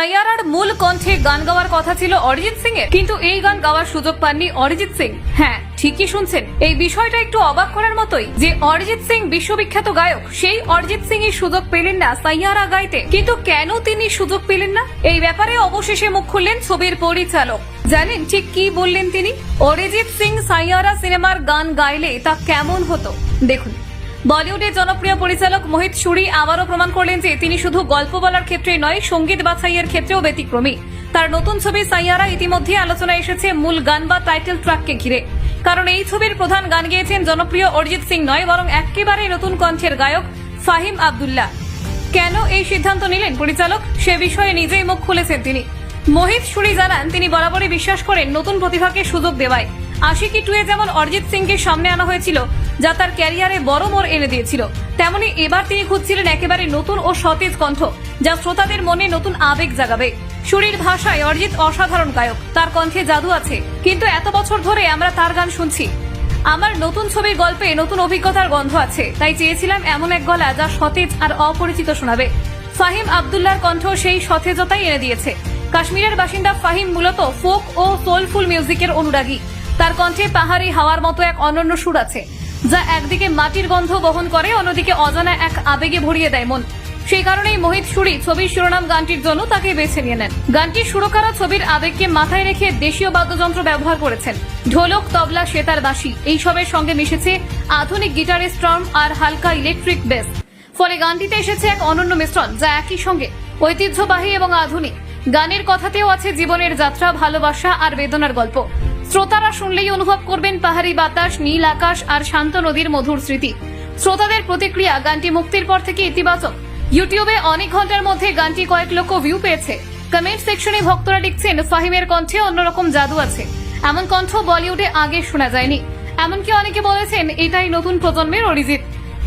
সাইয়ারার মূল কণ্ঠে গান গাওয়ার কথা ছিল অরিজিৎ সিং এর, কিন্তু এই গান গাওয়ার সুযোগ পাননি অরিজিৎ সিং। হ্যাঁ, ঠিকই শুনছেন, এই বিষয়টা একটু অবাক করার মতোই যে অরিজিৎ সিং বিশ্ববিখ্যাত গায়ক, সেই অরিজিৎ সিং এর সুযোগ পেলেন না সাইয়ারা গাইতে। কিন্তু কেন তিনি সুযোগ পেলেন না, এই ব্যাপারে অবশেষে মুখ খুললেন ছবির পরিচালক। জানেন ঠিক কি বললেন তিনি? অরিজিৎ সিং সাইয়ারা সিনেমার গান গাইলে তা কেমন হতো দেখুন। বলিউডের জনপ্রিয় পরিচালক মোহিত সুরি আবারও প্রমাণ করলেন যে তিনি শুধু গল্প বলার ক্ষেত্রে নয়, সঙ্গীত বাছাইয়ের ক্ষেত্রেও ব্যতিক্রমী। তার নতুন ছবি সাইয়ারা ইতিমধ্যে আলোচনায় এসেছে মূল গান বা টাইটেল ট্র্যাককে ঘিরে, কারণ এই ছবির প্রধান গান গেয়েছেন জনপ্রিয় অরিজিৎ সিং নয়, বরং একেবারে নতুন কণ্ঠের গায়ক ফাহিম আব্দুল্লাহ। কেন এই সিদ্ধান্ত নিলেন পরিচালক, সে বিষয়ে নিজেই মুখ খুলেছেন তিনি। মোহিত সুরি জানান, তিনি বরাবরই বিশ্বাস করেন নতুন প্রতিভাকে সুযোগ দেওয়ায়। আশিকি 2 এ যেমন অরিজিৎ সিংকে সামনে আনা হয়েছিল, যা তার ক্যারিয়ারে বড় মোড় এনে দিয়েছিল, তেমনি এবার তিনি খুঁজছিলেন একেবারে নতুন ও সতেজ কণ্ঠ, যা শ্রোতাদের মনে নতুন আবেগ জাগাবে। সুরির ভাষায় অরিজিৎ অসাধারণ গায়ক, তার কণ্ঠে জাদু আছে, কিন্তু এত বছর ধরে আমরা তার গান শুনছি। আমার নতুন ছবির গল্পে নতুন অভিজ্ঞতার গন্ধ আছে, তাই চেয়েছিলাম এমন এক গলা যা সতেজ আর অপরিচিত শোনাবে। ফাহিম আব্দুল্লাহর কণ্ঠ সেই সতেজতাই এনে দিয়েছে। কাশ্মীরের বাসিন্দা ফাহিম মূলত ফোক ও সোলফুল মিউজিকের অনুরাগী। তার কণ্ঠে পাহাড়ি হাওয়ার মতো এক অনন্য সুর আছে, যা একদিকে মাটির গন্ধ বহন করে, অন্যদিকে অজানা এক আবেগে ভরিয়ে দেয় মন। সেই কারণেই মোহিত সুরি ছবির শিরোনাম গানটির জন্য তাকে বেছে নিয়ে নেন। গানটির সুরকারও ছবির আবেগকে মাথায় রেখে দেশীয় বাদ্যযন্ত্র ব্যবহার করেছেন। ঢোলক, তবলা, সেতার, বাঁশি এইসবের সঙ্গে মিশেছে আধুনিক গিটারের স্ট্রাম আর হালকা ইলেকট্রিক বেস। ফলে গানটিতে এসেছে এক অনন্য মিশ্রণ, যা একই সঙ্গে ঐতিহ্যবাহী এবং আধুনিক। গানের কথাতেও আছে জীবনের যাত্রা, ভালোবাসা আর বেদনার গল্প। শ্রোতারা শুনলেই অনুভব করবেন পাহাড়ি বাতাস, নীল আকাশ আর শান্ত নদীর মধুর স্মৃতি। শ্রোতাদের প্রতিক্রিয়া গানটি মুক্তির পর থেকে ইতিবাচক। ইউটিউবে অনেক ঘন্টার মধ্যে গানটি কয়েক লক্ষ ভিউ পেয়েছে। কমেন্ট সেকশনে ভক্তরা লিখছেন, ফাহিমের কণ্ঠে অন্যরকম জাদু আছে, এমন কণ্ঠ বলিউডে আগে শোনা যায়নি। এমনকি অনেকে বলেছেন এটাই নতুন প্রজন্মের অরিজিৎ।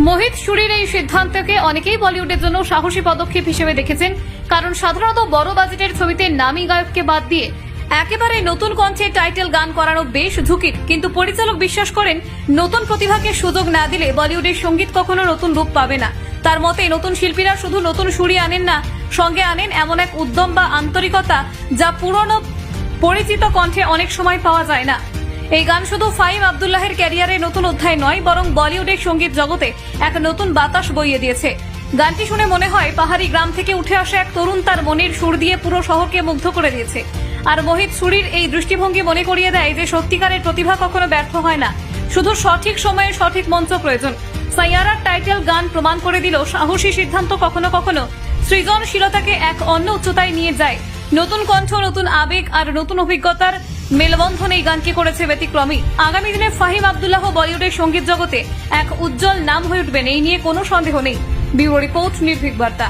মোহিত সুরির এই সিদ্ধান্তকে অনেকেই বলিউডের জন্য সাহসী পদক্ষেপ হিসেবে দেখেছেন, কারণ সাধারণত বড় বাজেটের ছবিতে নামী গায়ককে বাদ দিয়ে একেবারে নতুন কণ্ঠে টাইটেল গান করানো বেশ ঝুঁকির। কিন্তু পরিচালক বিশ্বাস করেন নতুন প্রতিভাকে সুযোগ না দিলে বলিউডের সঙ্গীত কখনো নতুন রূপ পাবে না। তার মতে নতুন শিল্পীরা শুধু নতুন সুরই আনেন না, সঙ্গে আনেন এমন এক উদ্যম বা আন্তরিকতা যা পুরনো পরিচিত কণ্ঠে অনেক সময় পাওয়া যায় না। এই গান শুধু ফাহিম আব্দুল্লাহের ক্যারিয়ারে নতুন অধ্যায় নয়, বরং বলিউডের সঙ্গীত জগতে এক নতুন বাতাস বইয়ে দিয়েছে। গানটি শুনে মনে হয় পাহাড়ি গ্রাম থেকে উঠে আসা এক তরুণ তার মনের সুর দিয়ে পুরো শহরকে মুগ্ধ করে দিয়েছে। আর মোহিত সুরির এই দৃষ্টিভঙ্গি মনে করিয়ে দেয় যে সত্যিকারের প্রতিভা কখনো ব্যর্থ হয় না, শুধু সঠিক সময়ে সঠিক মঞ্চ প্রয়োজন। সাইয়ারার টাইটেল গান প্রমাণ করে দিল সাহসী সিদ্ধান্ত কখনো কখনো সৃজনশীলতাকে এক অন্য উচ্চতায় নিয়ে যায়। নতুন কণ্ঠ, নতুন আবেগ আর নতুন অভিজ্ঞতার মেলবন্ধন এই গানকে করেছে ব্যতিক্রমী। আগামী দিনে ফাহিম আব্দুল্লাহ বলিউডের সঙ্গীত জগতে এক উজ্জ্বল নাম হয়ে উঠবেন, এই নিয়ে কোনো সন্দেহ নেই। ব্যুরো রিপোর্ট, নির্ভীক বার্তা।